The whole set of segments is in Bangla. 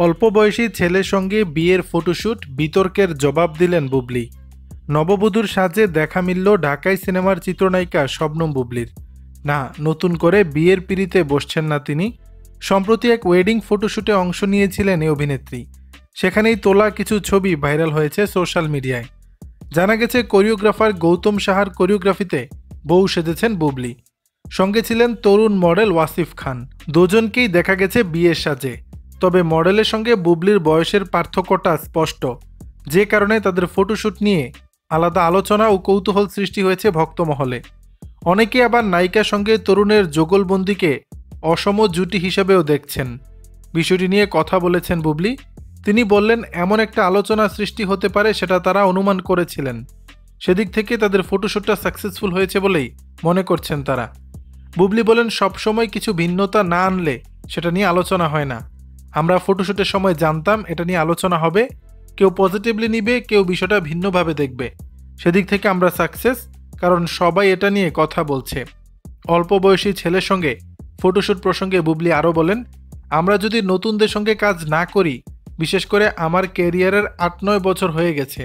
অল্প বয়সী ছেলের সঙ্গে বিয়ের ফটোশুট, বিতর্কের জবাব দিলেন বুবলি। নববধূর সাজে দেখা মিলল ঢাকাই সিনেমার চিত্রনায়িকা শবনম বুবলির। না, নতুন করে বিয়ের পিঁড়িতে বসছেন না তিনি। সম্প্রতি এক ওয়েডিং ফটোশুটে অংশ নিয়েছিলেন এই অভিনেত্রী। সেখানেই তোলা কিছু ছবি ভাইরাল হয়েছে সোশ্যাল মিডিয়ায়। জানা গেছে কোরিওগ্রাফার গৌতম সাহার কোরিওগ্রাফিতে বউ সেজেছেন বুবলি। সঙ্গে ছিলেন তরুণ মডেল ওয়াসিফ খান। দুজনকেই দেখা গেছে বিয়ের সাজে। তবে মডেলের সঙ্গে বুবলির বয়সের পার্থক্যটা স্পষ্ট, যে কারণে তাদের ফটোশুট নিয়ে আলাদা আলোচনা ও কৌতূহল সৃষ্টি হয়েছে ভক্তমহলে। অনেকে আবার নায়িকার সঙ্গে তরুণের যুগলবন্দিকে অসম জুটি হিসেবেও দেখছেন। বিষয়টি নিয়ে কথা বলেছেন বুবলি। তিনি বললেন, এমন একটা আলোচনা সৃষ্টি হতে পারে সেটা তারা অনুমান করেছিলেন। সেদিক থেকে তাদের ফটোশুটটা সাকসেসফুল হয়েছে বলেই মনে করছেন তারা। বুবলি বলেন, সবসময় কিছু ভিন্নতা না আনলে সেটা নিয়ে আলোচনা হয় না। আমরা ফটোশুটের সময় জানতাম এটা নিয়ে আলোচনা হবে, কেউ পজিটিভলি নিবে, কেউ বিষয়টা ভিন্নভাবে দেখবে। সেদিক থেকে আমরা সাকসেস, কারণ সবাই এটা নিয়ে কথা বলছে। অল্প বয়সী ছেলের সঙ্গে ফটোশুট প্রসঙ্গে বুবলি আরও বলেন, আমরা যদি নতুনদের সঙ্গে কাজ না করি, বিশেষ করে আমার ক্যারিয়ারের 8-9 বছর হয়ে গেছে,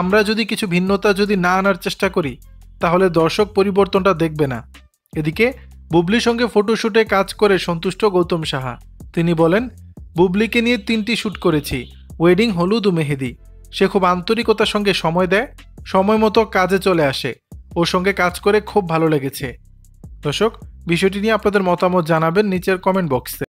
আমরা যদি কিছু ভিন্নতা যদি না আনার চেষ্টা করি, তাহলে দর্শক পরিবর্তনটা দেখবে না। এদিকে বুবলির সঙ্গে ফটোশুটে কাজ করে সন্তুষ্ট গৌতম সাহা। তিনি বলেন, বুবলিকে নিয়ে 3টি শ্যুট করেছি, ওয়েডিং, হলুদ ও মেহেদি। সে খুব আন্তরিকতার সঙ্গে সময় দেয়, সময় মতো কাজে চলে আসে। ওর সঙ্গে কাজ করে খুব ভালো লেগেছে। দর্শক, বিষয়টি নিয়ে আপনাদের মতামত জানাবেন নিচের কমেন্ট বক্সে।